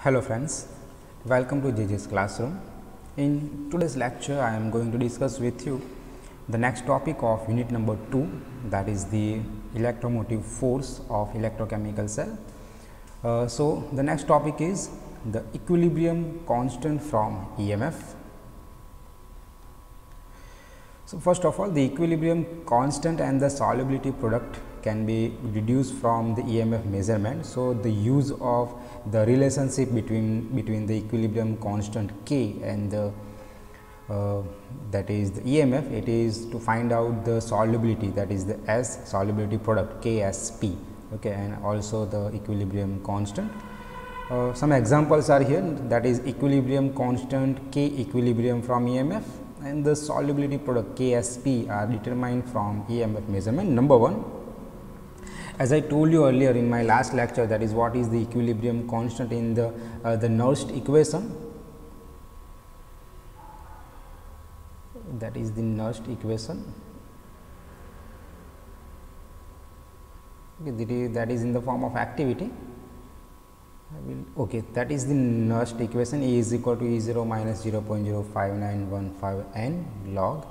Hello friends, welcome to JJ's classroom. In today's lecture, I am going to discuss with you the next topic of unit number 2, that is the electromotive force of electrochemical cell. So, the next topic is the equilibrium constant from EMF. So, first of all, the equilibrium constant and the solubility product can be deduced from the EMF measurement. So, the use of the relationship between the equilibrium constant K and the that is the EMF, it is to find out the solubility, that is the S solubility product KSP, okay, and also the equilibrium constant. Some examples are here, that is equilibrium constant K equilibrium from EMF and the solubility product KSP are determined from EMF measurement. Number 1, as I told you earlier in my last lecture, that is what is the equilibrium constant in the Nernst equation. That is the Nernst equation. Okay, that is in the form of activity. Okay, that is the Nernst equation. E is equal to E0 minus 0.05915 n log.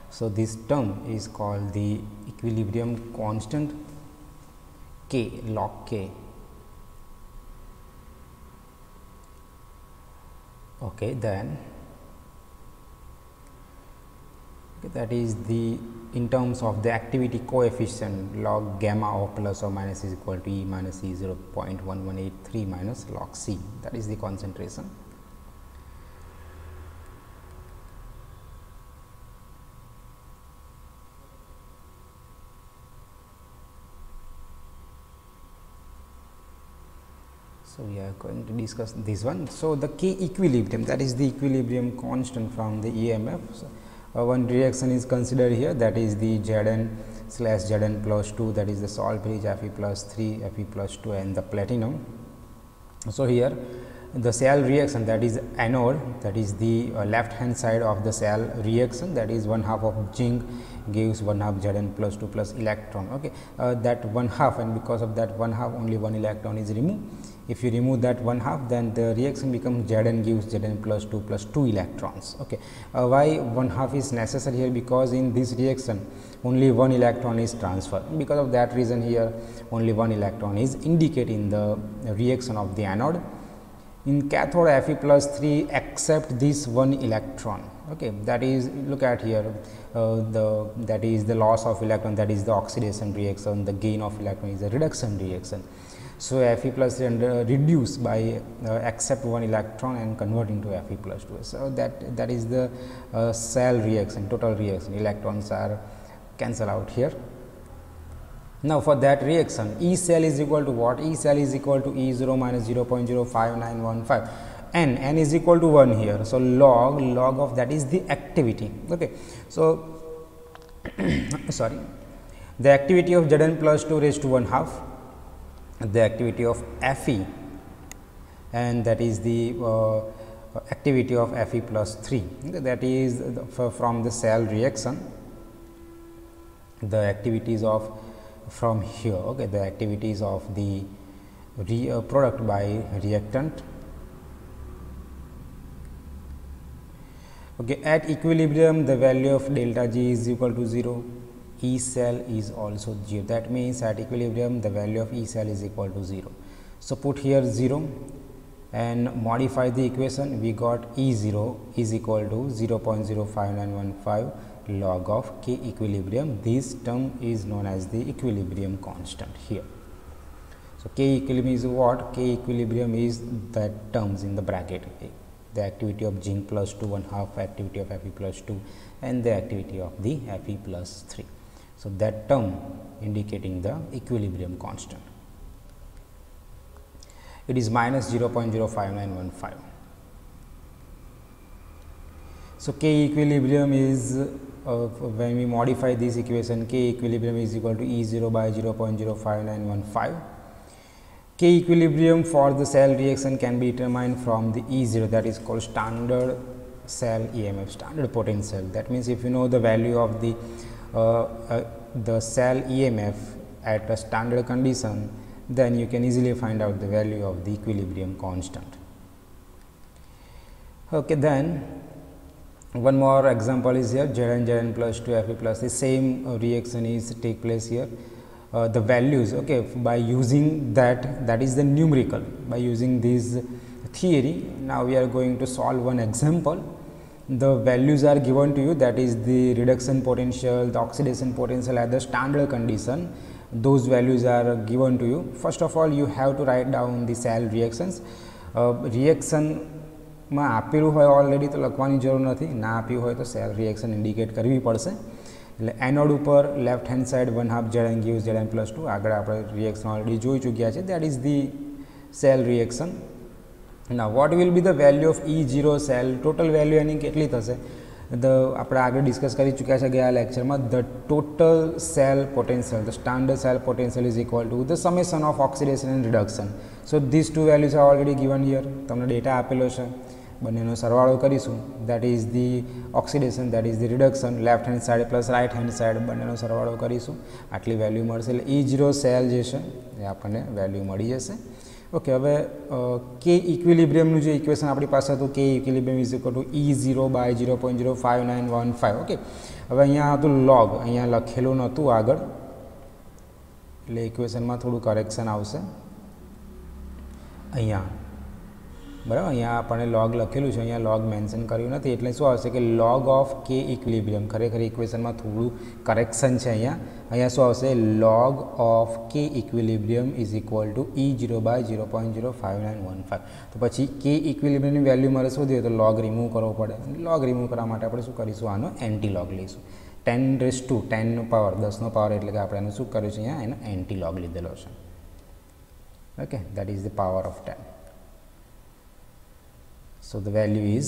So, this term is called the equilibrium constant K, log K. Okay, then that is the in terms of the activity coefficient log gamma of plus or minus is equal to E minus E 0.1183 minus log C, that is the concentration. So, we are going to discuss this one. So, the K equilibrium, that is the equilibrium constant from the EMF. So, one reaction is considered here, that is the Zn/Zn plus 2, that is the salt bridge Fe plus 3, Fe plus 2 and the platinum. So, here the cell reaction, that is anode, that is the left hand side of the cell reaction, that is 1/2 of zinc gives 1/2 Zn plus 2 plus electron. Okay, that 1/2, and because of that 1/2 only one electron is removed. If you remove that 1/2, then the reaction becomes Zn gives Zn plus 2 electrons. Okay, why 1/2 is necessary here? Because in this reaction only one electron is transferred. Because of that reason, here only one electron is indicated in the reaction of the anode. In cathode, Fe plus 3 accept this one electron. Okay, that is, look at here, that is the loss of electron, that is the oxidation reaction. The gain of electron is a reduction reaction. So, Fe plus 3 reduce by accept one electron and convert into Fe plus 2. So, that is the cell reaction, total reaction, electrons are cancel out here. Now, for that reaction, E cell is equal to what? E cell is equal to E0 minus 0.05915 n is equal to 1 here. So, log of that is the activity. Okay. So, sorry, the activity of Zn plus 2 raised to 1/2, the activity of Fe, and that is the activity of Fe plus 3, okay, that is from the cell reaction, the activities of from here, okay, the activities of the product by reactant. Okay, at equilibrium the value of delta G is equal to 0, E cell is also 0, that means at equilibrium the value of E cell is equal to 0. So, put here 0 and modify the equation, we got E0 is equal to 0.05915 log of K equilibrium. This term is known as the equilibrium constant here. So, K equilibrium is what? K equilibrium is that terms in the bracket, the activity of zinc plus 2, 1/2 activity of Fe plus 2 and the activity of the Fe plus 3. So, that term indicating the equilibrium constant, it is minus 0.05915. So, K equilibrium is when we modify this equation, K equilibrium is equal to E0 by 0.05915. K equilibrium for the cell reaction can be determined from the E0, that is called standard cell EMF, standard potential. That means, if you know the value of the cell EMF at a standard condition, then you can easily find out the value of the equilibrium constant. Okay, then one more example is here, Zn plus 2 Fe plus, the same reaction is take place here. The values, okay, by using that is the numerical, by using this theory. Now we are going to solve one example. The values are given to you, that is the reduction potential, the oxidation potential at the standard condition. Those values are given to you. First of all, you have to write down the cell reactions. Reaction માં આપેલું હોય already તો લખવાની જરૂર નથી, ના આપ્યું હોય તો સેલ રિએક્શન ઇન્ડિકેટ કરવી પડશે. એટલે એનોડ ઉપર left hand side 1/2 Zn gives Zn plus 2. આગળ આપણે રિએક્શન ઓલરેડી જોઈ ચૂક્યા છે, that is the cell reaction. ના what will be the value of E0 cell, total value એની કેટલી થશે? આપણે આગળ ડિસ્કસ કરી ચૂક્યા છે ગયા લેક્ચરમાં. The total cell potential, the standard cell potential is equal to the summation of oxidation and reduction. So this two values are already given here. તમને ડેટા આપેલો છે, બંનેનો સરવાળો કરીશું. That is the oxidation, that is the reduction, left hand side plus right hand side બંનેનો સરવાળો કરીશું. આટલી વેલ્યુ મળશે. એટલે E0 સેલ જે છે એ આપણને વેલ્યુ મળી જશે. ઓકે, હવે કે ઇક્વિલિબ્રિયમનું જે ઇક્વેશન આપણી પાસે હતું, કે equilibrium is equal to E0 by 0.05915. Okay, હવે અહીંયા હતું લોગ, અહીંયા લખેલું નહોતું આગળ, એટલે ઇક્વેશનમાં થોડું કરેક્શન આવશે અહીંયા. બરાબર, અહીંયા આપણને લોગ લખેલું છે, અહીંયા લોગ મેન્શન કર્યું નથી, એટલે શું આવશે કે લોગ ઓફ કે ઇક્વિલિબ્રિયમ. ખરેખર ઇક્વેશનમાં થોડું કરેક્શન છે અહીંયા શું આવશે? Log of K equilibrium is equal to E0 by 0.05915. તો પછી કે ઇક્વિલિબ્રિયમની વેલ્યુ મારે શોધીએ તો લોગ રિમૂવ કરવો પડે. લોગ રિમૂવ કરવા માટે આપણે શું કરીશું? આનો એન્ટી લોગ લઈશું. 10 નો પાવર 10નો પાવર, એટલે કે આપણે એનું શું કર્યું છે અહીંયા? એનો એન્ટી લોગ લીધેલો છે. Okay, that is the power of 10. So the value is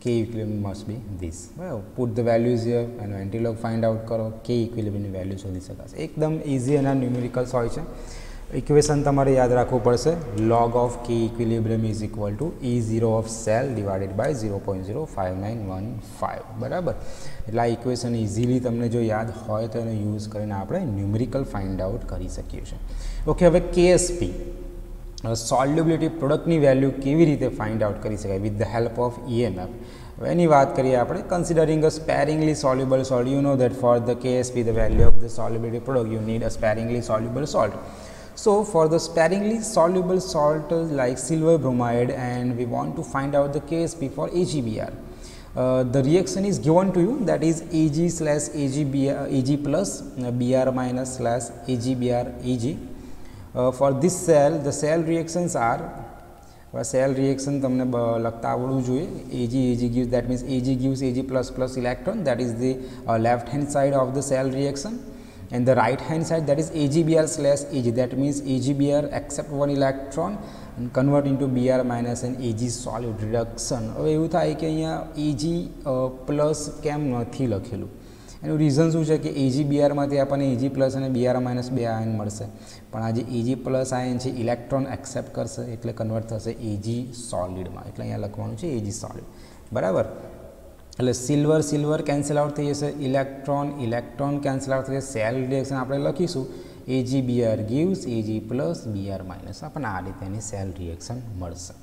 K equilibrium must be this. Well, put the values here and antilog find out કરો. K equilibrium ની વેલ્યુ શોધી શકાશે. એકદમ ઇઝી અને ન્યુમેરિકલ્સ હોય છે. ઇક્વેશન તમારે યાદ રાખવું પડશે. log of K equilibrium is equal to E0 of cell divided by 0.05915. બરાબર, એટલે આ ઇક્વેશન ઇઝીલી તમને જો યાદ હોય તો એનો યુઝ કરીને આપણે ન્યુમેરિકલ ફાઇન્ડ આઉટ કરી શકીએ છીએ. ઓકે, હવે KSP સોલ્યુબિલિટી પ્રોડક્ટની વેલ્યુ કેવી રીતે ફાઇન્ડ આઉટ કરી શકાય with the help of EMF. એની વાત કરીએ આપણે. Considering a sparingly soluble salt, you know that for the KSP the value of the solubility product you need a sparingly soluble salt. So for the sparingly soluble salt like silver bromide, and we want to find out the KSP for AgBr. The reaction is given to you, that is Ag plus Br minus slash AgBr Ag. For this cell, the cell reactions are, cell reaction તમને લખતા આવડવું જોઈએ. Ag gives, that means Ag gives Ag plus plus electron, that is the left hand side of the cell reaction, and the right hand side, that is AgBr slash Ag, that means AgBr accept one electron and convert into Br minus and Ag solid reduction. હવે એવું થાય કે અહીંયા Ag plus કેમ નથી લખેલું? એનું reason શું છે કે AgBrમાંથી આપણને Ag પ્લસ અને Br માઇનસ 2 આયન મળશે, પણ આ જે Ag પ્લસ આયન છે ઇલેક્ટ્રોન એક્સેપ્ટ કરશે એટલે કન્વર્ટ થશે Ag સોલિડમાં, એટલે અહીંયા લખવાનું છે Ag સોલિડ. બરાબર, એટલે સિલ્વર કેન્સલ આઉટ થઈ જશે, ઇલેક્ટ્રોન કેન્સલ આઉટ થઈ જશે. સેલ રિએક્શન આપણે લખીશું AgBr gives Ag plus Br minus. આપણને આ રીતે એની સેલ રિએક્શન મળશે.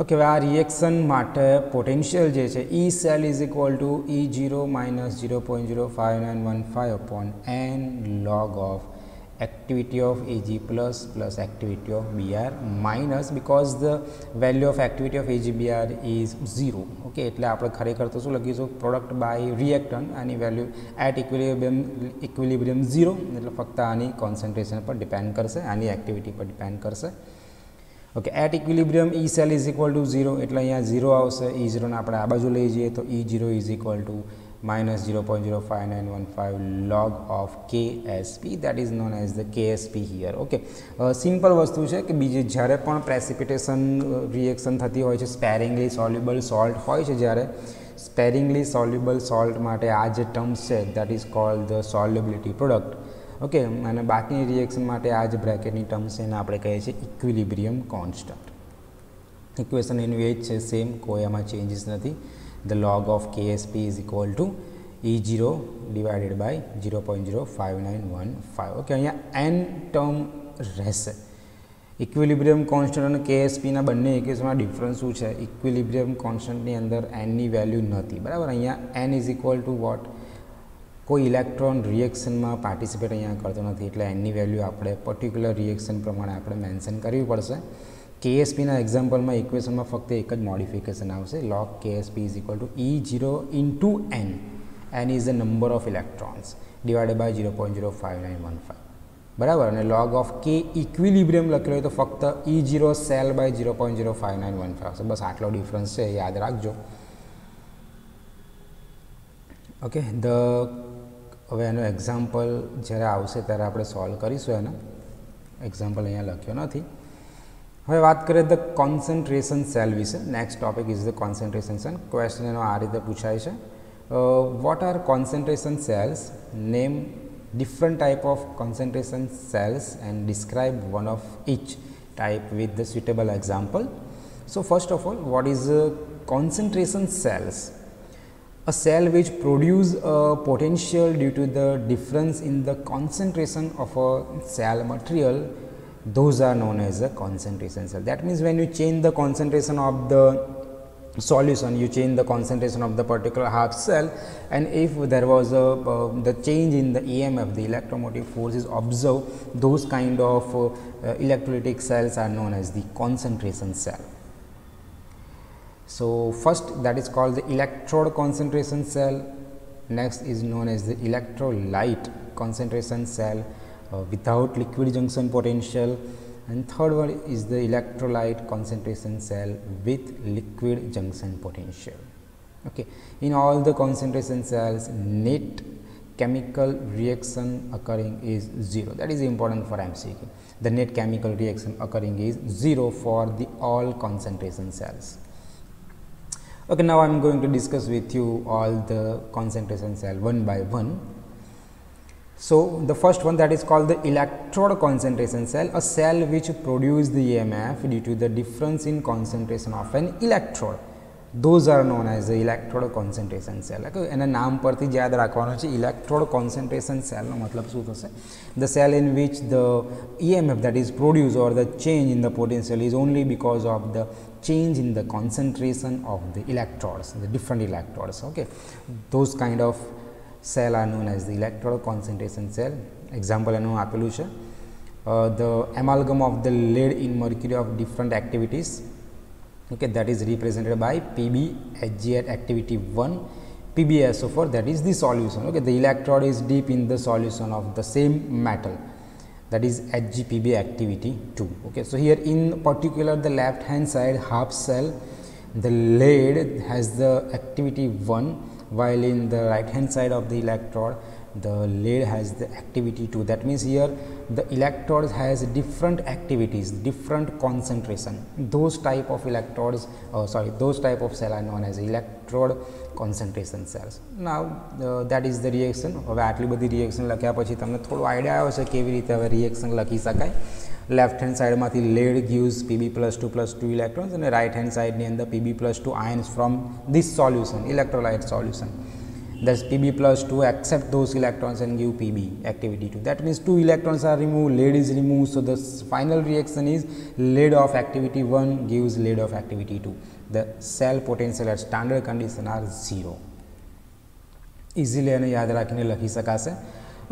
ઓકે, હવે આ રિએક્શન માટે પોટેન્શિયલ જે છે E cell is equal to E0 minus 0.05915 upon n log of activity of Ag plus plus activity of Br minus, because the value of activity of AgBr is 0. Okay, એટલે આપણે ખરેખર તો શું લખીશું? Product by reactant, આની value at equilibrium 0, એટલે ફક્ત આની કોન્સન્ટ્રેશન પર ડિપેન્ડ કરશે, આની એક્ટિવિટી પર ડિપેન્ડ કરશે. Okay, at equilibrium E cell is equal to 0, એટલે અહીંયા 0 આવશે. E0 ને આપણે આ બાજુ લઈ જઈએ તો E0 is equal two minus 0.05915 log of KSP, that is known as the KSP here. Okay, simple વસ્તુ છે કે બીજી જ્યારે પણ પ્રેસિપિટેશન રિએક્શન થતી હોય છે, સ્પેરિંગલી સોલ્યુબલ સોલ્ટ હોય છે, જ્યારે સ્પેરિંગલી સોલ્યુબલ સોલ્ટ માટે આ જે ટર્મ્સ છે that is called the solubility product. Okay, અને બાકીની રિએક્શન માટે આ જે બ્રેકેટની ટર્મ્સ છે એને આપણે કહીએ છીએ ઇક્વિલિબ્રિયમ કોન્સ્ટન્ટ. ઇક્વેશન એનું એ જ છે, સેમ, કોઈ એમાં ચેન્જીસ નથી. The log of KSP is equal to E0 divided by 0.05915. Okay, અહીંયા n ટર્મ રહેશે ઇક્વિલિબ્રિયમ કોન્સ્ટન્ટ અને KSPના બંને ઇક્વેશનમાં ડિફરન્સ શું છે? ઇક્વિલિબ્રિયમ કોન્સ્ટન્ટની અંદર એનની વેલ્યુ નથી, બરાબર. અહીંયા n is equal to what? કોઈ ઇલેક્ટ્રોન રિએક્શનમાં પાર્ટિસિપેટ અહીંયા કરતો નથી, એટલે એનની વેલ્યુ આપણે પર્ટિક્યુલર રિએક્શન પ્રમાણે આપણે મેન્શન કરવી પડશે. KSPના એક્ઝામ્પલમાં ઇક્વેશનમાં ફક્ત એક જ મોડિફિકેશન આવશે, log KSP is equal to E0 into n. n is the number of electrons divided by 0.05915, બરાબર. અને log ઓફ K ઇક્વિલિબ્રિયમ લખેલો હોય તો ફક્ત E0 સેલ બાય 0.05915 આવશે. બસ આટલો ડિફરન્સ છે, યાદ રાખજો. ઓકે, હવે એનો એક્ઝામ્પલ જ્યારે આવશે ત્યારે આપણે સોલ્વ કરીશું. એનો એક્ઝામ્પલ અહીંયા લખ્યો નથી. હવે વાત કરીએ ધ કોન્સન્ટ્રેશન સેલ વિશે. Next topic is the concentration cell. Question એનો આ રીતે પૂછાય છે, what are concentration cells? Name different type of concentration cells and describe one of each type with the suitable example. So first of all, what is concentration cells? A cell which produce a potential due to the difference in the concentration of a cell material, those are known as a concentration cell. That means when you change the concentration of the solution, you change the concentration of the particular half cell, and if there was the change in the EMF, the electromotive force is observed, those kind of electrolytic cells are known as the concentration cell. So first, that is called the electrode concentration cell. Next is known as the electrolyte concentration cell without liquid junction potential. And third one is the electrolyte concentration cell with liquid junction potential. Okay, in all the concentration cells, net chemical reaction occurring is 0. That is important for MCQ. The net chemical reaction occurring is 0 for the all concentration cells. Okay, now I am going to discuss with you all the concentration cell one by one. So the first one, that is called the electrode concentration cell, a cell which produce the EMF due to the difference in concentration of an electrode. Those are known as the electrode concentration cell. એના નામ પરથી જ યાદ રાખવાનું છે. electrode concentration cell નો મતલબ શું થશે? The cell in which the EMF that is produced or the change in the potential is only because of the change in the concentration of the electrodes, the different electrodes. Okay, those kind of cell are known as the electrode concentration cell. Example એનું આપેલું છે, the amalgam of the lead in mercury of different activities. Okay, that is represented by Pb Hg at activity 1, PbSO4, that is the solution. Okay, the electrode is deep in the solution of the same metal, that is HgPb activity 2. Okay, so here in particular the left hand side half cell, the lead has the activity 1, while in the right hand side of the electrode the lead has the activity 2. That means here the electrode has different activities, different concentration. Those type of electrodes, those type of cell are known as electrode concentration cells. Now that is the reaction. હવે આટલી બધી reaction લખ્યા પછી તમને થોડો idea આવ્યો છે કેવી રીતે હવે રિએક્શન લખી શકાય. લેફ્ટ હેન્ડ સાઈડમાંથી lead gives Pb+2+2 electrons અને રાઇટ હેન્ડ સાઈડની અંદર Pb+2 ions from this solution, electrolyte solution. Thus Pb+2 accept those electrons and give Pb activity 2. That means 2 electrons are removed, lead is removed, so the final reaction is lead of activity 1 gives lead of activity 2. The cell potential at standard condition are 0. Easily એને યાદ રાખીને લખી શકાશે.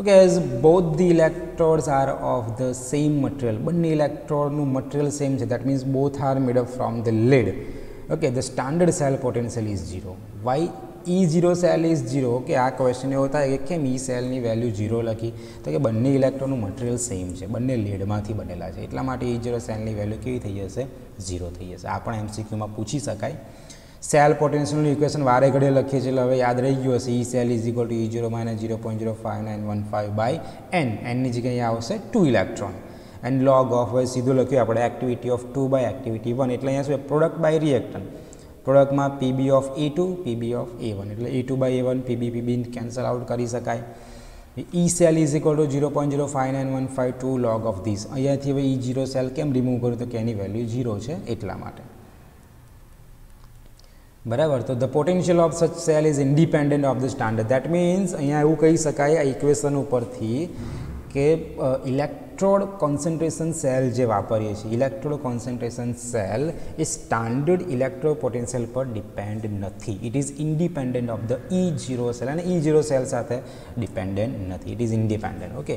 Okay, as both the electrodes are of the same material, બંને electrode નું material same છે, that means both are made up from the lead. Okay, the standard cell potential is 0. Why E0 cell is 0? Okay, આ question એવો થાય કે કેમ E સેલની value 0 લખી? તો કે બંને ઇલેક્ટ્રોનનું મટીરિયલ સેમ છે, બંને લીડમાંથી બનેલા છે, એટલા માટે E0 સેલની વેલ્યુ કેવી થઈ જશે? 0 થઈ જશે. આ પણ MCQમાં પૂછી શકાય. સેલ પોટેન્શિયલનું ઇક્વેશન વારે ઘડીએ લખીએ છીએ, હવે યાદ રહી ગયું હશે. E cell is equal to E0 minus 0.05915 by n. એનની જગ્યાએ આવશે 2 ઇલેક્ટ્રોન એન્ડ log ઓફ, હવે સીધું લખ્યું આપણે એક્ટિવિટી ઓફ 2 બાય એક્ટિવિટી 1, એટલે અહીંયા શું પ્રોડક્ટ બાય રિએક્ટન્ટ. પ્રોડક્ટમાં Pb of A2, Pb of A1, એટલે A2 by A1, Pb cancel out કરી શકાય. E cell is equal two 0.05915 log of this. અહીંયાથી હવે E0 સેલ કેમ રિમૂવ કર્યું? તો કે એની વેલ્યુ 0 છે એટલા માટે. બરાબર. તો ધ પોટેન્શિયલ ઓફ સચ cell is independent of the standard. That means અહીંયા એવું કહી શકાય આ ઇક્વેશન ઉપરથી કે ઇલેક્ટ્રોડ કોન્સન્ટ્રેશન સેલ જે વાપરીએ છીએ, ઇલેક્ટ્રોડ કોન્સન્ટ્રેશન સેલ એ સ્ટાન્ડર્ડ ઇલેક્ટ્રોડ પોટેન્શિયલ પર ડિપેન્ડ નથી. It is independent of the E0 cell, અને E0 સેલ સાથે ડિપેન્ડન્ટ નથી. It is independent. Okay,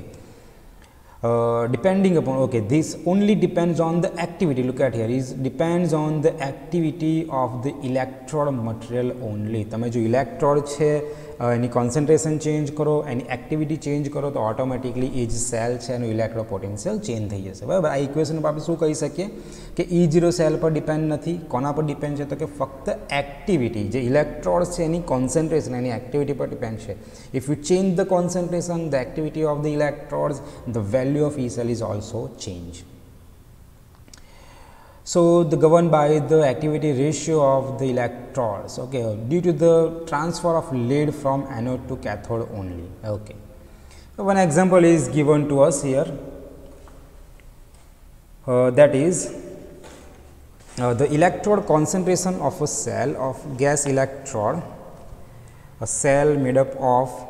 depending upon, okay, this only depends on the activity. Look at here, is depends on the activity of the electrode material only. તમે જો electrode છે એની concentration change કરો, એની activity change કરો તો automatically એ જે cell છે એનું ઇલેક્ટ્રો પોટેન્શિયલ ચેન્જ થઈ જશે. બરાબર, આ ઇક્વેશન પર આપણે શું કહી શકીએ કે E0 સેલ પર ડિપેન્ડ નથી. કોના પર ડિપેન્ડ છે? તો કે ફક્ત એક્ટિવિટી, જે ઇલેક્ટ્રોડ છે એની કોન્સન્ટ્રેશન, એની એક્ટિવિટી પર ડિપેન્ડ છે. If you change the concentration, the activity of the electrodes, the value of E cell is also changed. So the governed by the activity ratio of the electrodes, okay, due to the transfer of lead from anode to cathode only. Okay, so one example is given to us here, that is the electrode concentration of a cell of gas electrode, a cell made up of,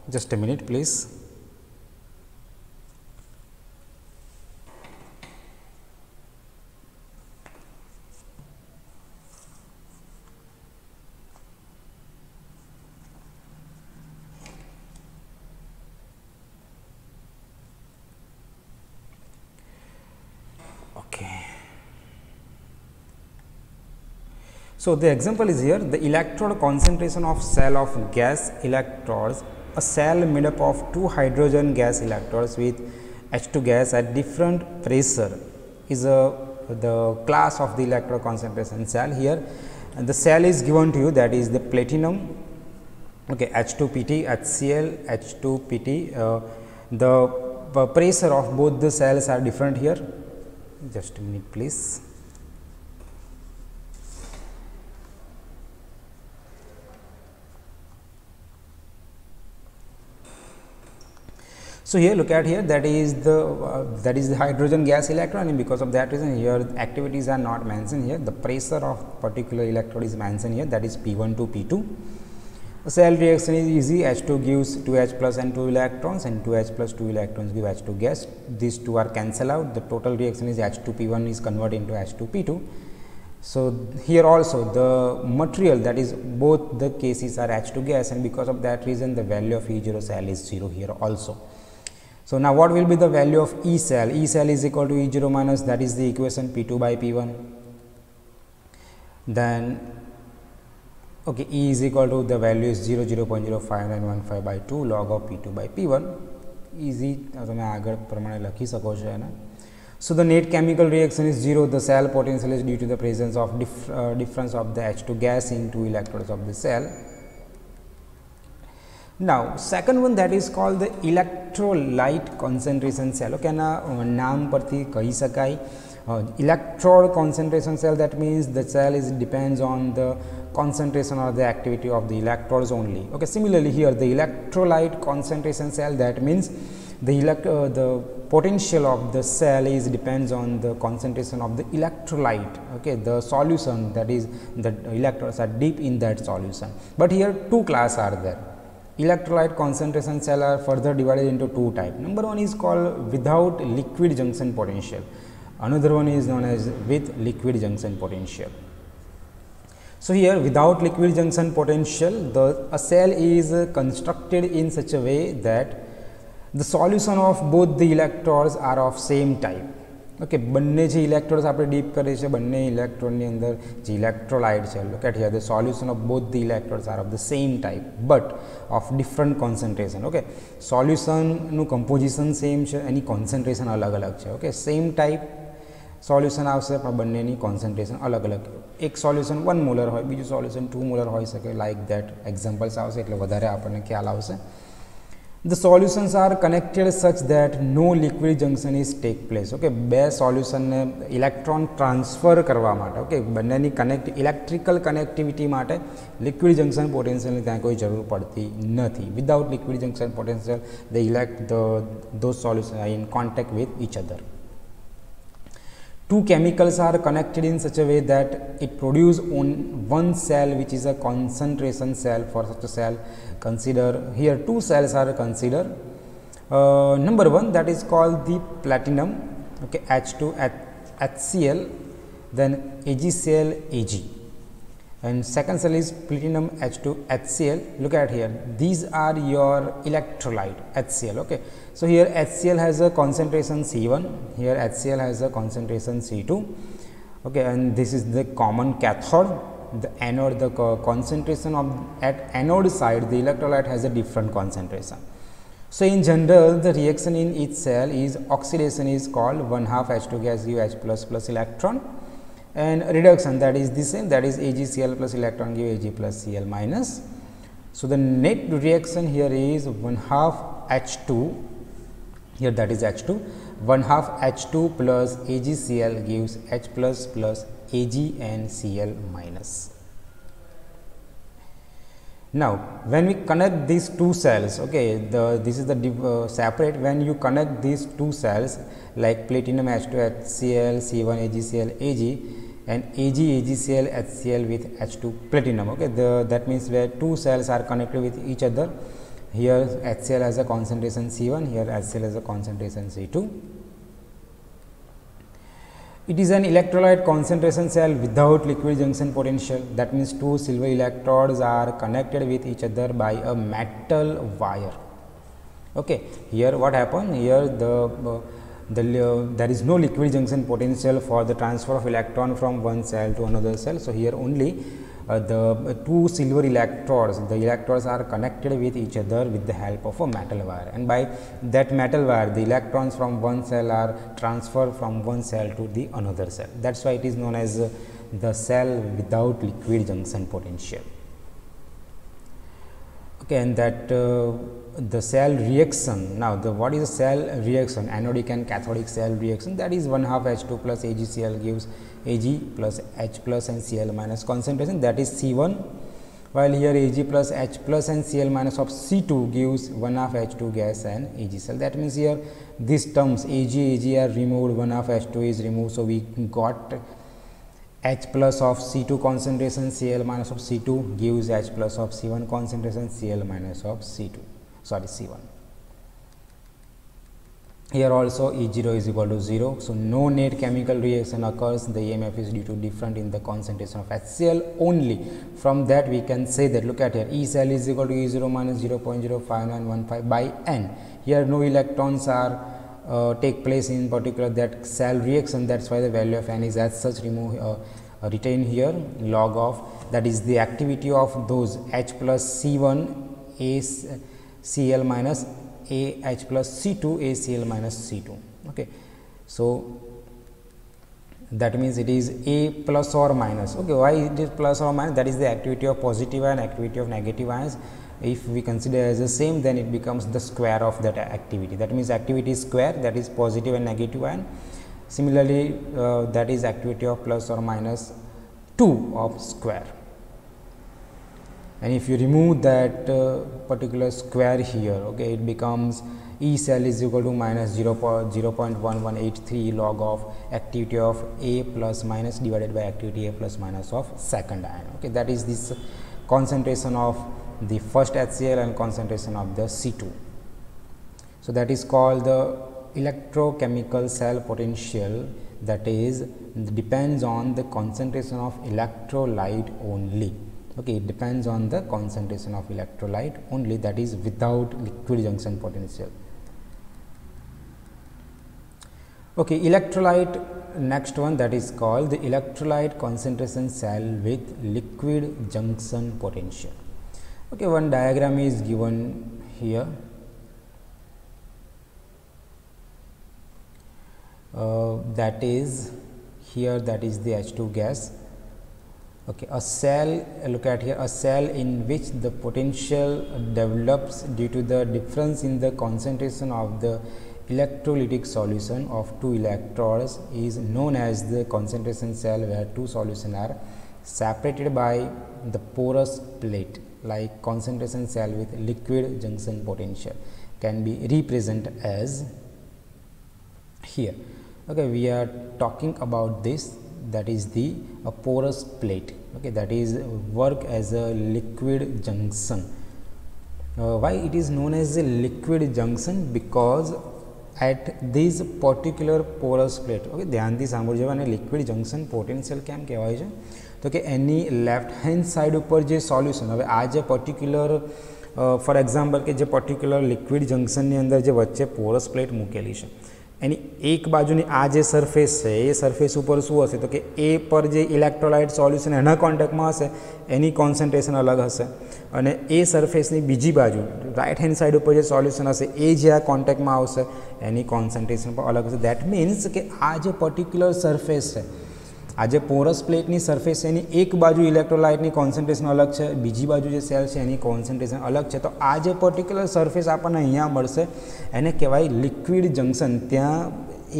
just a minute please. So the example is here, the electrode concentration of cell of gas electrodes, a cell made up of two hydrogen gas electrodes with H2 gas at different pressure is the class of the electrode concentration cell here, and the cell is given to you, that is the platinum, okay, H2PT, HCl, H2PT. The pressure of both the cells are different here. Just a minute please. So here, look at here, that is the hydrogen gas electron, and because of that reason here activities are not mentioned here. The pressure of particular electrode is mentioned here, that is P1 to P2. The cell reaction is easy. H2 gives 2H plus and 2 electrons, and 2H plus 2 electrons give H2 gas. These two are cancelled out. The total reaction is H2P1 is converted into H2P2. So here also the material, that is both the cases are H2 gas, and because of that reason the value of E0 cell is 0 here also. So now what will be the value of E cell? E cell is equal to E0 minus, that is the equation, P2 by P1. Then okay, E is equal to, the value is 0.05915 by 2 log of P2 by P1. Easy, તમે આગળ પ્રમાણે લખી શકો છો એને. So the net chemical reaction is 0. The cell potential is due to the presence of difference of the H2 gas in two electrodes of the cell. Now second one, that is called the electrolyte concentration cell. Okay, ના નામ પરથી કહી શકાય. Electrode concentration cell, that means the cell is depends on the concentration or the activity of the electrodes only. Okay, similarly here the electrolyte concentration cell, that means the potential of the cell is depends on the concentration of the electrolyte. Okay, the solution, that is the electrodes are deep in that solution. But here two classes are there. Electrolyte concentration cell are further divided into two types. Number one is called without liquid junction potential. Another one is known as with liquid junction potential. So here without liquid junction potential, a cell is constructed in such a way that the solution of both the electrodes are of same type. Okay, બંને જે electrodes આપણે deep કરીએ છીએ, બંને ઇલેક્ટ્રોડની અંદર જે electrolyte છે, look at here, the solution of both the electrodes are of the same type but of different concentration. Okay, સોલ્યુશનનું કમ્પોઝિશન સેમ છે, એની કોન્સન્ટ્રેશન અલગ અલગ છે. ઓકે, સેમ ટાઈપ સોલ્યુશન આવશે પણ બંનેની કોન્સન્ટ્રેશન અલગ અલગ. એક સોલ્યુશન 1 મોલર હોય, બીજું સોલ્યુશન 2 મોલર હોઈ શકે, લાઇક દેટ એક્ઝામ્પલ્સ આવશે એટલે વધારે આપણને ખ્યાલ આવશે. The solutions are connected such that no liquid junction is take place. Okay, બે સોલ્યુશન ને ઇલેક્ટ્રોન ટ્રાન્સફર કરવા માટે, ઓકે, બંનેની ઇલેક્ટ્રિકલ કનેક્ટિવિટી માટે લિક્વિડ જંક્શન પોટેન્શિયલની ત્યાં કોઈ જરૂર પડતી નથી. Without liquid junction potential those solutions are in contact with each other. Two chemicals are connected in such a way that it produces on one cell, which is a concentration cell. For such a cell, consider here two cells are considered. Number one, that is called the platinum, okay, H2 HCl, then AgCl Ag, and second cell is platinum H2 HCl. Look at here, these are your electrolyte HCl. Okay, so here HCl has a concentration C1, here HCl has a concentration C2. Okay, and this is the common cathode. The anode, the concentration of at anode side, the electrolyte has a different concentration. So in general, the reaction in each cell is oxidation is called 1/2 H2 gas give H plus electron, and reduction, that is the same, that is AgCl plus electron give Ag plus Cl minus. So the net reaction here is 1/2 H2, here that is H2, 1/2 H2 plus AgCl gives H plus Ag and Cl minus. Now, when we connect these two cells, okay, this is the separate. When you connect these two cells like platinum H2 HCl, C1 AgCl Ag, and Ag AgCl HCl with H2 platinum. Okay, that means where two cells are connected with each other. Here HCl has a concentration C1, here HCl has a concentration C2. It is an electrolyte concentration cell without liquid junction potential. That means two silver electrodes are connected with each other by a metal wire. Okay, here what happened? Here there is no liquid junction potential for the transfer of electron from one cell to another cell. So here only the two silver electrodes, the electrodes are connected with each other with the help of a metal wire, and by that metal wire the electrons from one cell are transferred from one cell to the another cell. That is why it is known as the cell without liquid junction potential. Okay, and that the cell reaction. Now, what is a cell reaction? Anodic and cathodic cell reaction, that is 1/2 H2 plus AgCl gives Ag plus H plus and Cl minus concentration, that is C1, while here Ag plus H plus and Cl minus of C2 gives 1/2 H2 gas and AgCl. That means here these terms Ag are removed, 1/2 H2 is removed, so we got H plus of C2 concentration, Cl minus of C2 gives H plus of C1 concentration, Cl minus of C1. Here also E0 is equal to 0. So no net chemical reaction occurs. The EMF is due to difference in the concentration of HCl only. From that we can say that, look at here, E cell is equal to E0 minus 0.05915 by N. Here no electrons are take place in particular that cell reaction. That's why the value of N is as such retained here, log of, that is the activity of those H plus C1 A Cl minus A H plus C2 A Cl minus C2. Okay, so that means it is A plus or minus. Okay, why it is plus or minus? That is the activity of positive ion, activity of negative ions. If we consider as the same, then it becomes the square of that activity. That means activity is square, that is positive and negative ion. Similarly, that is activity of plus or minus 2 of square. And if you remove that particular square here, okay, it becomes E cell is equal to minus 0.1183 log of activity of A plus minus divided by activity A plus minus of second ion. Okay, that is this concentration of the first HCl and concentration of the C2. So that is called the electrochemical cell potential, that is depends on the concentration of electrolyte only. Okay, it depends on the concentration of electrolyte only, that is without liquid junction potential. Okay, electrolyte, next one, that is called the electrolyte concentration cell with liquid junction potential. Okay, one diagram is given here. That is here, that is the H2 gas. Okay, a cell, look at here, a cell in which the potential develops due to the difference in the concentration of the electrolytic solution of two electrodes is known as the concentration cell, where two solutions are separated by the porous plate, like concentration cell with liquid junction potential can be represented as here. Okay, we are talking about this, that is the porous plate. Okay, that is work as a liquid junction. Why it is known as a liquid junction? Because at this particular porous plate, okay, ધ્યાનથી સાંભળજો, અને liquid junction potential કેમ કહેવાય છે? તો કે એની left hand side ઉપર જે સોલ્યુશન, હવે આ જે પર્ટિક્યુલર ફોર એક્ઝામ્પલ કે જે પર્ટિક્યુલર લિક્વિડ જંક્શનની અંદર જે વચ્ચે પોરસ પ્લેટ મૂકેલી છે, એની એક બાજુની આ જે સરફેસ છે એ સરફેસ ઉપર શું હશે? તો કે એ પર જે ઇલેક્ટ્રોલાઇટ સોલ્યુશન એના કોન્ટેક્ટમાં હશે એની કોન્સન્ટ્રેશન અલગ હશે, અને એ સરફેસની બીજી બાજુ રાઇટ હેન્ડ સાઈડ ઉપર જે સોલ્યુશન હશે એ જે આ કોન્ટેક્ટમાં આવશે એની કોન્સન્ટ્રેશન પણ અલગ હશે. દેટ મીન્સ કે આ જે પર્ટિક્યુલર સરફેસ છે, આ જે પોરસ પ્લેટની સરફેસ છે એની એક બાજુ ઇલેક્ટ્રોલાઇટની કોન્સન્ટ્રેશન અલગ છે, બીજી બાજુ જે સેલ છે એની કોન્સન્ટ્રેશન અલગ છે. તો આ જે પર્ટિક્યુલર સરફેસ આપણને અહીંયા મળશે એને કહેવાય લિક્વિડ જંક્શન. ત્યાં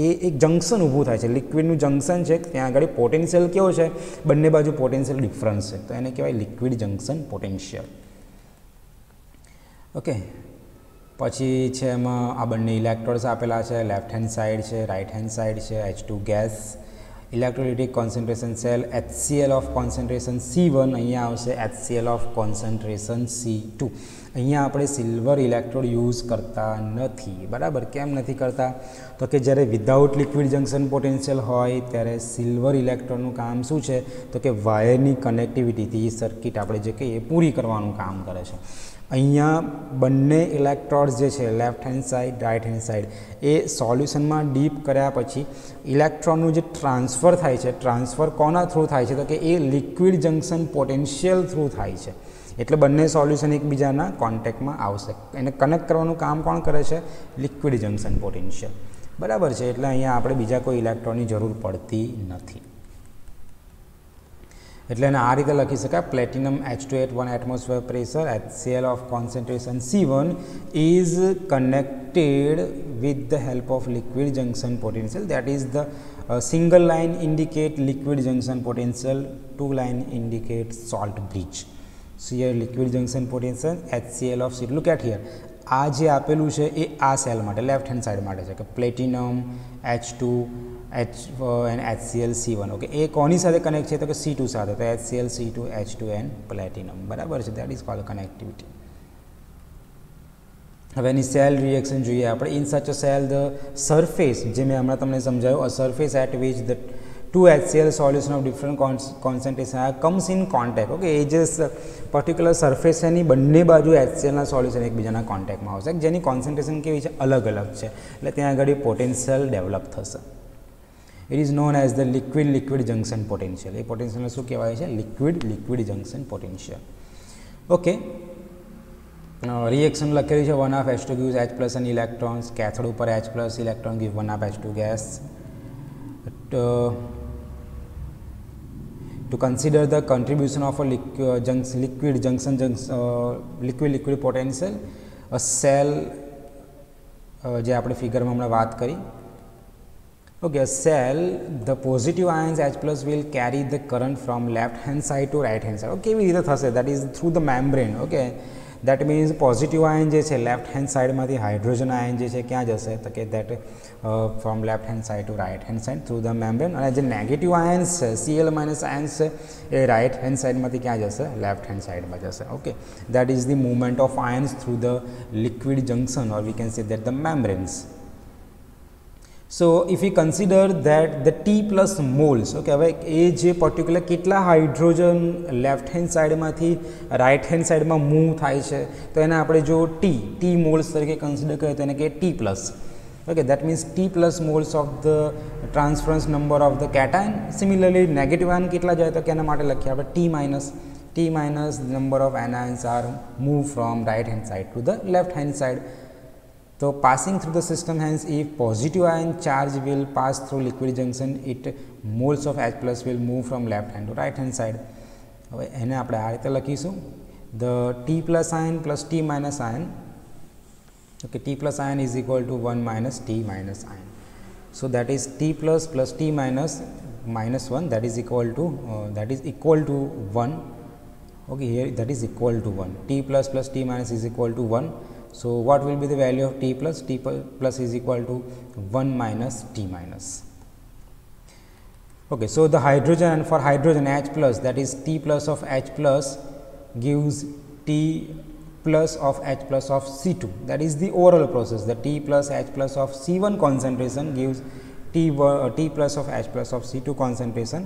એ એક જંક્શન ઊભું થાય છે, લિક્વિડનું જંક્શન છે, ત્યાં આગળ પોટેન્શિયલ કેવો છે? બંને બાજુ પોટેન્શિયલ ડિફરન્સ છે, તો એને કહેવાય લિક્વિડ જંક્શન પોટેન્શિયલ. ઓકે, પછી છે એમાં આ બંને ઇલેક્ટ્રોડ્સ આપેલા છે, લેફ્ટ હેન્ડ સાઈડ છે, રાઇટ હેન્ડ સાઈડ છે. H2 gas, electrolytic concentration cell, HCl of કોન્સન્ટ્રેશન C1, અહીંયા આવશે HCl ઓફ કોન્સન્ટ્રેશન C2. અહીંયા આપણે સિલ્વર ઇલેક્ટ્રોડ યુઝ કરતા નથી, બરાબર? કેમ નથી કરતા? તો કે જ્યારે વિધાઉટ લિક્વિડ જંક્શન પોટેન્શિયલ હોય ત્યારે સિલ્વર ઇલેક્ટ્રોડનું કામ શું છે? તો કે વાયરની કનેક્ટિવિટીથી સર્કિટ આપણે જે કહીએ એ પૂરી કરવાનું કામ કરે છે. અહીંયા બંને ઇલેક્ટ્રોડ્સ જે છે left hand side, right hand side, એ સોલ્યુશનમાં ડીપ કર્યા પછી ઇલેક્ટ્રોનનું જે ટ્રાન્સફર થાય છે, ટ્રાન્સફર કોના થ્રુ થાય છે? તો કે એ લિક્વિડ જંક્શન પોટેન્શિયલ થ્રુ થાય છે. એટલે બંને સોલ્યુશન એકબીજાના કોન્ટેક્ટમાં આવશે. એને કનેક્ટ કરવાનું કામ કોણ કરે છે? લિક્વિડ જંક્શન પોટેન્શિયલ, બરાબર છે? એટલે અહીંયા આપણે બીજા કોઈ ઇલેક્ટ્રોનની જરૂર પડતી નથી. એટલે એને આ રીતે લખી શકાય: platinum H2 at 1 atmosphere pressure, HCl of concentration C1 is connected with the help of liquid junction potential. That is the single line indicate liquid junction potential, two line indicate salt bridge. So here liquid junction potential HCl of C2. Look at here, આ જે આપેલું છે એ આ cell માટે left hand side માટે છે કે platinum H2 and HCl C1. Okay, એ કોની સાથે કનેક્ટ છે? તો કે C2 સાથે, તો HCl C2 H2 and platinum, બરાબર છે? That is called connectivity. હવે એની સેલ રિએક્શન જોઈએ આપણે. In such a cell the surface, જે મેં હમણાં તમને સમજાવ્યું, a surface at which the two HCl solution of different concentration comes in contact. Okay, એ જે પર્ટિક્યુલર સરફેસ છે એની બંને બાજુ HClના સોલ્યુશન એકબીજાના કોન્ટેક્ટમાં આવશે, જેની કોન્સન્ટ્રેશન કેવી છે? અલગ અલગ છે, એટલે ત્યાં આગળ પોટેન્શિયલ ડેવલપ થશે. It is known as the liquid junction potential. એ પોટેન્શિયલને શું કહેવાય છે? Liquid junction potential. Okay, reaction લખેલી છે. 1 half H2 gives H plus and electrons. Cathode ઉપર H plus electron give 1 half H2 gas. To consider the contribution of a liquid potential, a cell, જે આપણે ફિગરમાં હમણાં વાત કરી. Okay, a cell, the positive ions H plus will carry the current from left hand side to right hand side. કેવી રીતે થશે? that is through the membrane. Okay, that means positive ion જે છે લેફ્ટ હેન્ડ સાઈડમાંથી hydrogen ion જે છે ક્યાં જશે? તો કે that from left hand side to right hand side through the membrane. અને જે નેગેટિવ આયન્સ છે Cl માઇનસ આયન્સ છે એ રાઇટ હેન્ડ સાઈડમાંથી ક્યાં જશે? લેફ્ટ હેન્ડ સાઈડમાં જશે. Okay, that is the movement of ions through the liquid junction, or we can say that the membranes. So if we consider that the T plus moles, okay, હવે એ જે particular કેટલા hydrogen left hand સાઈડમાંથી right hand સાઈડમાં move થાય છે, તો એને આપણે જો ટી મોલ્સ તરીકે કન્સિડર કરીએ તો એને કહે T plus. Okay, that means T plus moles of the transference number of the cation. Similarly negative ion કેટલા જાય તો કે એના માટે લખીએ આપણે T minus number of anions are moved from right hand side to the left hand side. So passing through the system, hence if positive ion charge will pass through liquid junction, it moles of H plus will move from left hand to right hand side. હવે એને આપણે આ રીતે લખીશું, the T plus ion plus T minus ion. Okay, T plus ion is equal to 1 minus T minus ion. So that is T plus T minus 1, that is equal to 1. Okay, here that is equal to 1. T plus T minus is equal to 1. So what will be the value of T plus? T plus is equal to 1 minus T minus. Okay, so the hydrogen, and for hydrogen H plus, that is T plus of H plus gives T plus of H plus of C2. That is the overall process. The T plus H plus of C1 concentration gives T plus of H plus of C2 concentration.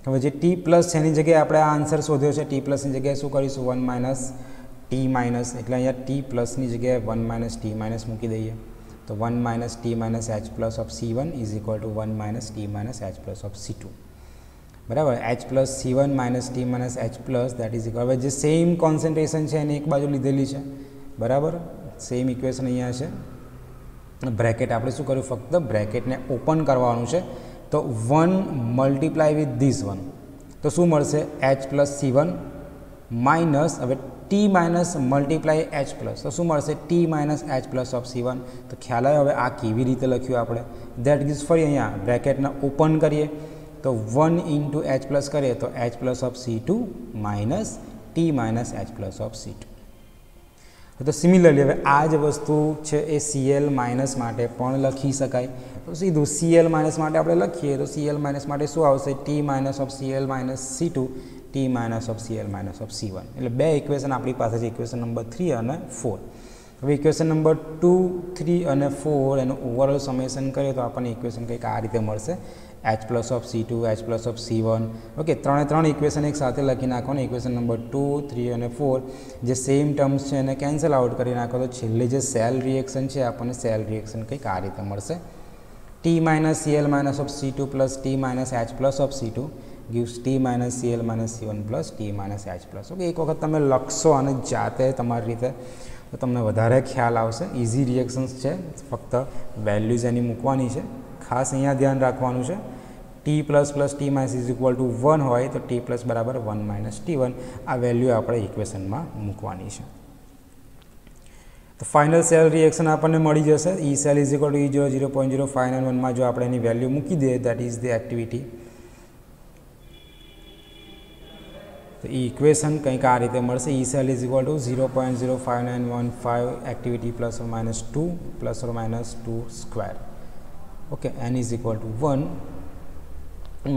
હવે જે T plus છે એની જગ્યાએ આપણે આ answer શોધ્યો છે. T પ્લસની જગ્યાએ શું કરીશું? 1 માઇનસ T માઇનસ, એટલે અહીંયા T પ્લસની જગ્યાએ 1 માઇનસ T માઇનસ મૂકી દઈએ. તો 1 minus T minus H plus of C1 is equal two 1 minus T minus H plus of C2. બરાબર. H plus C1 minus T minus H plus that is equal, હવે જે same concentration છે એની એક બાજુ લીધેલી છે. બરાબર. સેમ ઇક્વેશન અહીંયા છે. બ્રેકેટ આપણે શું કર્યું? ફક્ત બ્રેકેટને ઓપન કરવાનું છે. તો 1 મલ્ટીપ્લાય વિથ ધીસ વન, તો શું મળશે? H પ્લસ C1 માઇનસ, હવે T minus multiply H plus, તો શું મળશે? T minus H plus of C1. તો ખ્યાલ આવ્યો હવે આ કેવી રીતે લખ્યું આપણે? દેટ ગીવ્સ, ફરી અહીંયા બ્રેકેટને ઓપન કરીએ તો 1 ઇન્ટુ H પ્લસ કરીએ તો H plus of C2 minus T minus H plus of C2. તો સિમિલરલી હવે આ જ વસ્તુ છે એ Cl માઇનસ માટે પણ લખી શકાય. તો સીધું Cl માઇનસ માટે આપણે લખીએ તો Cl માઇનસ માટે શું આવશે? T minus of Cl minus C2 T minus of Cl minus of C1. એટલે બે ઇક્વેશન આપણી પાસે છે, ઇક્વેશન નંબર 3 અને 4. હવે ઇક્વેશન નંબર 2, 3 અને 4 એનું ઓવરઓલ સમેશન કરીએ તો આપણને ઇક્વેશન કંઈક આ રીતે મળશે. H plus of C2 H plus of C1. Okay, ત્રણ ઇક્વેશન એક સાથે લખી નાખો ને ઇક્વેશન નંબર 2, 3 અને 4 જે સેમ ટર્મ્સ છે એને કેન્સલ આઉટ કરી નાખો તો છેલ્લે જે સેલ રિએક્શન છે આપણને સેલ રિએક્શન કંઈક આ રીતે મળશે. T minus Cl minus of C2 plus T minus H plus of C2 gives T minus Cl minus C1 plus T minus H plus. Okay, એક વખત તમે લખશો અને જાતે તમારી રીતે તો તમને વધારે ખ્યાલ આવશે. ઇઝી રિએક્શન્સ છે, ફક્ત વેલ્યુઝ એની મૂકવાની છે. ખાસ અહીંયા ધ્યાન રાખવાનું છે T plus plus T minus is equal two 1 હોય તો T પ્લસ બરાબર 1 માઇનસ T1. આ વેલ્યુ આપણે ઇક્વેશનમાં મૂકવાની છે. તો ફાઇનલ સેલ રિએક્શન આપણને મળી જશે. E cell is equal to E0 0.0591 જો આપણે એની વેલ્યુ મૂકી દઈએ દેટ ઇઝ ધ એક્ટિવિટી. તો એ ઇક્વેશન કંઈક આ રીતે મળશે. E cell is equal two 0.05915 activity plus or minus 2 plus or minus 2 square. Okay, n is equal two 1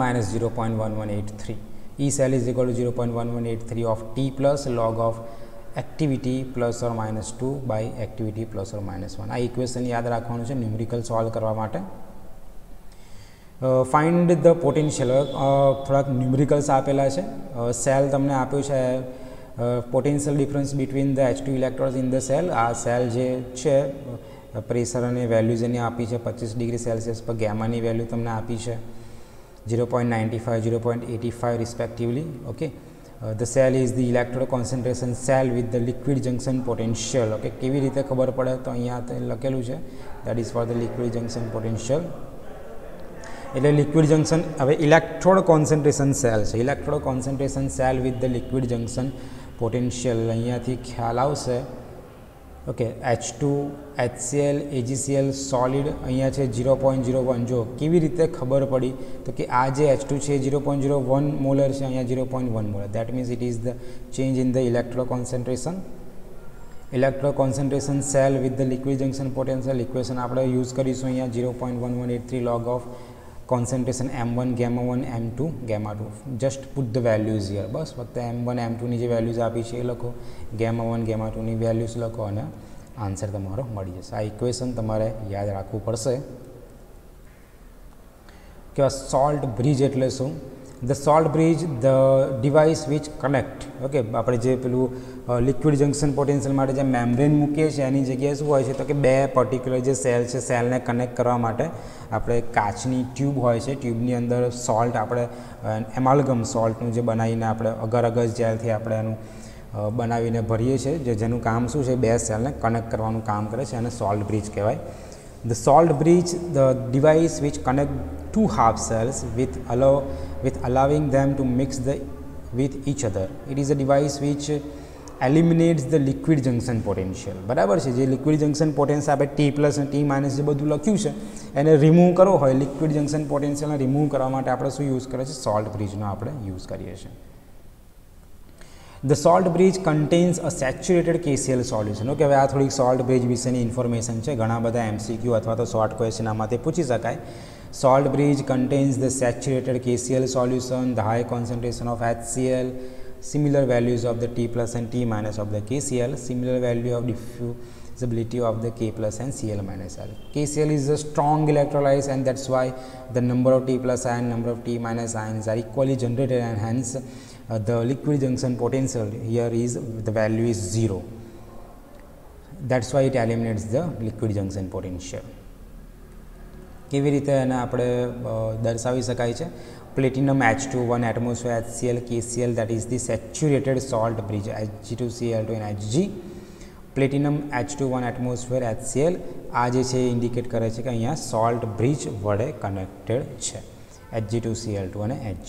minus 0.1183. E cell is equal to 0.1183 of T plus log of activity plus or minus 2 by activity plus or minus 1. આ equation યાદ રાખવાનું છે numerical solve કરવા માટે. Find the potential, થોડાક numericals આપેલા છે. Cell તમને આપ્યું છે potential difference between the H2 electrons in the cell. આ સેલ જે છે પ્રેશર અને વેલ્યુઝ એની આપી છે 25 ડિગ્રી સેલ્સિયસ પર. ગેમાની વેલ્યુ તમને આપી છે 0.95 0.85 respectively. Okay, the cell is the electrode concentration cell with the liquid junction potential. Okay, કેવી રીતે ખબર પડે તો અહીંયા લખેલું છે that is for the liquid junction potential. એટલે લિક્વિડ જંક્શન, હવે ઇલેક્ટ્રોડ કોન્સન્ટ્રેશન સેલ છે, electrode concentration cell with the liquid junction potential. અહીંયાથી ખ્યાલ આવશે. Okay, H2 HCl AgCl solid અહીંયા છે 0.01. જો કેવી રીતે ખબર પડી તો કે આ જે H2 છે 0.01 મોલર છે, અહીંયા 0.1 molar. That means it is the change in the electrode concentration cell with the liquid junction potential. Equation આપણે યુઝ કરીશું અહીંયા 0.1183 log of concentration M1 gamma 1 M2 gamma 2. Just put the values here. બસ ફક્ત M1 M2 ની જે values આપી છે એ લખો, gamma 1 gamma 2 ની વેલ્યુઝ લખો અને આન્સર તમારો મળી જશે. આ ઇક્વેશન તમારે યાદ રાખવું પડશે. કે સોલ્ટ બ્રિજ એટલે શું? The salt bridge the device which connect. Okay, આપણે જે પેલું લિક્વિડ જંક્શન પોટેન્શિયલ માટે જે મેમ્બ્રેન મૂકીએ છીએ એની જગ્યાએ શું હોય છે તો કે બે પર્ટિક્યુલર જે સેલ છે સેલને કનેક્ટ કરવા માટે આપણે કાચની ટ્યુબ હોય છે, ટ્યુબની અંદર સોલ્ટ આપણે એમાલ્ગમ સોલ્ટનું જે બનાવીને આપણે અગર જેલથી આપણે એનું બનાવીને ભરીએ છીએ, જેનું કામ શું છે બે સેલને કનેક્ટ કરવાનું કામ કરે છે અને સોલ્ટ બ્રિજ કહેવાય. The salt bridge, the device which connect two half cells with allowing them to mix with each other. It is a device which eliminates the liquid junction potential. બરાબર છે, જે liquid junction potential આપણે T plus અને T minus જે બધું લખ્યું છે એને રિમૂવ કરવો હોય, લિક્વિડ જંક્શન પોટેન્શિયલને રિમૂવ કરવા માટે આપણે શું યુઝ કરીએ છીએ? સોલ્ટ બ્રિજનો આપણે યુઝ કરીએ છીએ. The salt bridge contains a saturated KCl solution. Okay, હવે આ થોડીક સોલ્ટ બ્રિજ વિશેની ઇન્ફોર્મેશન છે. ઘણા બધા MCQ અથવા તો શોર્ટ ક્વેશ્ચન આમાંથી પૂછી શકાય. Salt bridge contains the saturated KCl solution, the high concentration of HCl, similar values of the T plus and T minus of the KCl, similar value of diffusibility of the K plus and Cl minus L. KCl is a strong electrolyte, and that's why the number of T plus ion, number of T minus ions are equally generated, and hence the liquid junction potential here is the value is 0. That's why it eliminates the liquid junction potential. કેવી રીતે એને આપણે દર્શાવી શકાય છે? Platinum H2 1 atmosphere HCl KCl, that is the saturated salt bridge Hg2Cl2 and Hg. Platinum H2 1 atmosphere HCl આ જે છે ઇન્ડિકેટ કરે છે કે અહીંયા સોલ્ટ બ્રિજ વડે કનેક્ટેડ છે Hg2Cl2 અને Hg.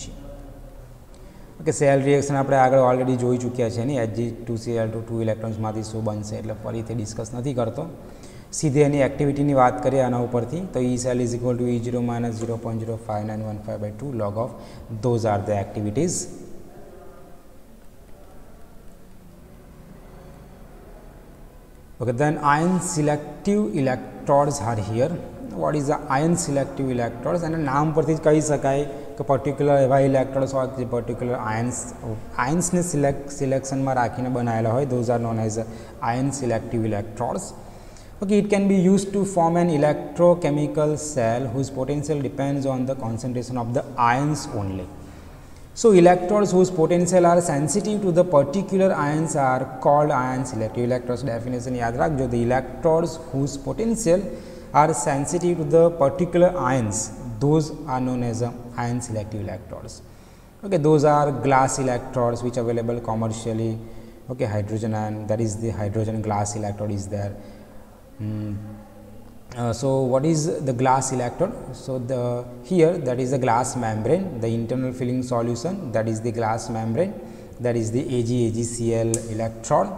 ઓકે, સેલ રિએક્શન આપણે આગળ ઓલરેડી જોઈ ચૂક્યા છે ને, Hg2Cl2 2 ઇલેક્ટ્રોન્સમાંથી શું બનશે, એટલે ફરીથી ડિસ્કસ નથી કરતો. सीधे एनी एक्टिविटी बात करिए आना ऊपर थी, तो E cell is equal to E0 minus 0.05915/2 log of those are the activities. Okay, then ion selective electrodes are here. What is the ion selective electrodes? અને નામ પરથી જ કહી શકાય કે પર્ટિક્યુલર એવા ઇલેક્ટ્રોડ્સ હોય જે પર્ટિક્યુલર આયન્સને સિલેક્શનમાં રાખીને બનાવેલા હોય. Those are known as ion selective electrodes. Okay, it can be used to form an electrochemical cell whose potential depends on the concentration of the ions only. So, electrodes whose potential are sensitive to the particular ions are called ion selective electrodes. Definition याद रखो, the electrodes whose potential are sensitive to the particular ions, those are known as ion selective electrodes. Okay, those are glass electrodes which are available commercially. Okay, hydrogen ion, that is the hydrogen glass electrode is there. So what is the glass electrode? So here that is the glass membrane, the internal filling solution, that is the glass membrane, that is the AgCl electrode.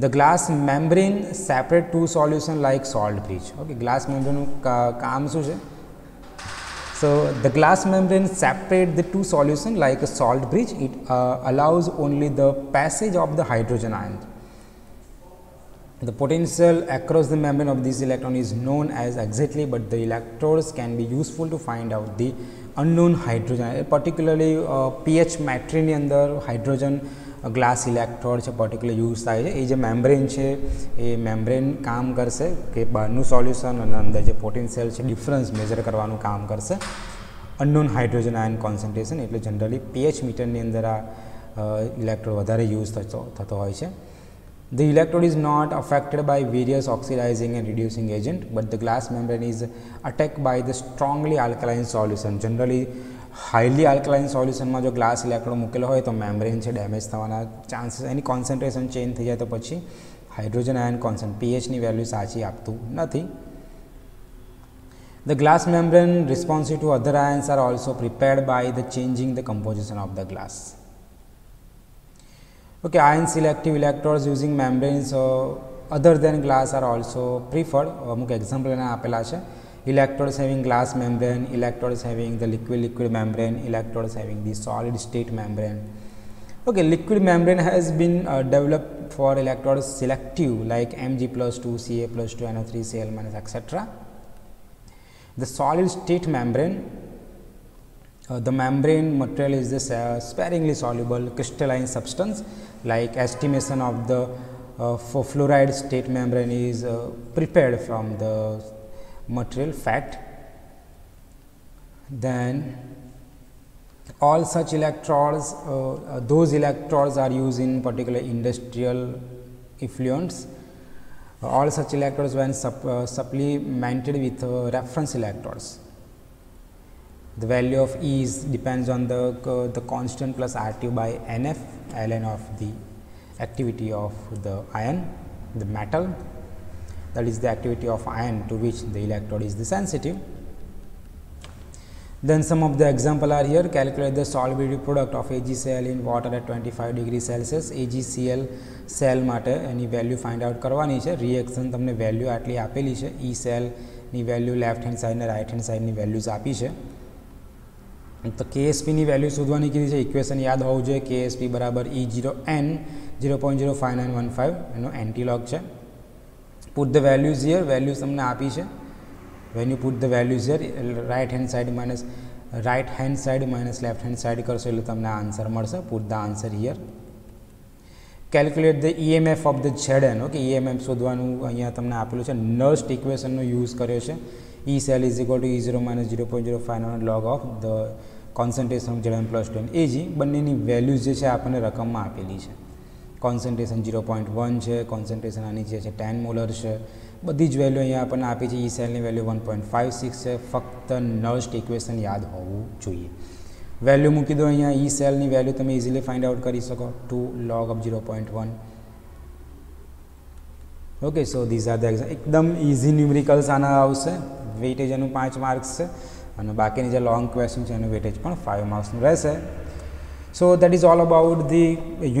The glass membrane separate two solution like salt bridge. Okay, glass membrane કામ શું છે? So the glass membrane separate the two solution like a salt bridge. It allows only the passage of the hydrogen ion. The potential across the membrane of this electron is known as exactly, but the electrodes can be useful to find out the unknown hydrogen. Particularly pH metric ની અંદર hydrogen glass electrode છે particular use થાય છે. એ જે membrane છે એ membrane કામ કરશે કે બહારનું સોલ્યુશન અને અંદર જે પોટેન્શિયલ છે ડિફરન્સ મેજર કરવાનું કામ કરશે. અનનોન હાઇડ્રોજન આયન કોન્સન્ટ્રેશન એટલે જનરલી pH મીટરની અંદર આ ઇલેક્ટ્રોડ વધારે યુઝ થતો હોય છે. The electrode is not affected by various oxidizing and reducing agent, but the glass membrane is attacked by the strongly alkaline solution. Generally, highly alkaline solution માં જો glass electrode મૂકેલો હોય તો membrane છે ડેમેજ થવાના ચાન્સીસ, એની concentration change થઈ જાય તો પછી હાઇડ્રોજન આયન pH ની વેલ્યુ સાચી આપતું નથી. The glass membrane responsive to other ions are also prepared by the changing the composition of the glass. Okay, ion selective electrodes using membranes other than glass are also preferred. અમુક example એના આપેલા છે. Electrodes having glass membrane, electrodes having the liquid membrane, electrodes having the solid state membrane. Okay, liquid membrane has been developed for electrodes selective like Mg+2, Ca+2, NO3, Cl- etc. The solid state membrane, the membrane material is this sparingly soluble crystalline substance. Like estimation of the for fluoride state membrane is prepared from the material fat. Then all such electrodes, those electrodes are used in particular industrial effluents. All such electrodes when supplemented with reference electrodes. The value of E depends on the constant plus RT by NF, ln of the activity of the ion, the metal, that is the activity of ion to which the electrode is the sensitive. Then some of the example are here. Calculate the solubility product of AgCl in water at 25 degrees Celsius. AgCl cell માટે એની value find out કરવાની છે. Reaction તમને value આટલી આપેલી છે. E સેલની value left hand side ને right hand સાઇડની values આપી છે. તો KSPની વેલ્યુ શોધવાની કીધી છે. ઇક્વેશન યાદ હોવું જોઈએ. KSP બરાબર E0n 0.05915 એનો એન્ટીલોગ છે. Put the values here. Values તમને આપી છે. When you put the values here, right hand side minus right hand side minus left hand side કરશો એટલે તમને આન્સર મળશે. Put the answer here. Calculate the EMF of the ZN. Okay, EMF શોધવાનું અહીંયા તમને આપેલું છે. નર્સ્ટ ઇક્વેશનનો યુઝ કર્યો છે. E cell is equal to E0 minus 0.059 log of the concentration of ZN plus 10 Ag. બંનેની વેલ્યુઝ જે છે આપણને રકમમાં આપેલી છે. કોન્સન્ટ્રેશન 0.1 છે, કોન્સન્ટ્રેશન આની જે છે 10 મોલર છે, બધી જ વેલ્યુ અહીંયા આપણને આપી છે. E સેલની વેલ્યુ 1.56 છે. ફક્ત નર્સ્ટ ઇક્વેશન યાદ હોવું જોઈએ. વેલ્યુ મૂકી દો અહીંયા. E સેલની વેલ્યુ તમે ઇઝીલી ફાઇન્ડ આઉટ કરી શકો, 2 log of 0.1. Okay, so these are the exam. એકદમ ઇઝી ન્યુમેરિકલ્સ આના આવશે. વેઇટેજ એનું 5 માર્ક્સ છે અને બાકીની જે લોંગ ક્વેશ્ચન છે એનું વેઇટેજ પણ 5 માર્ક્સનું રહેશે. So that is all about the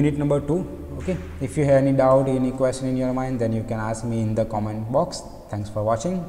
unit number 2. Okay, if you have any doubt, any question in your mind, then you can ask me in the comment box. Thanks for watching.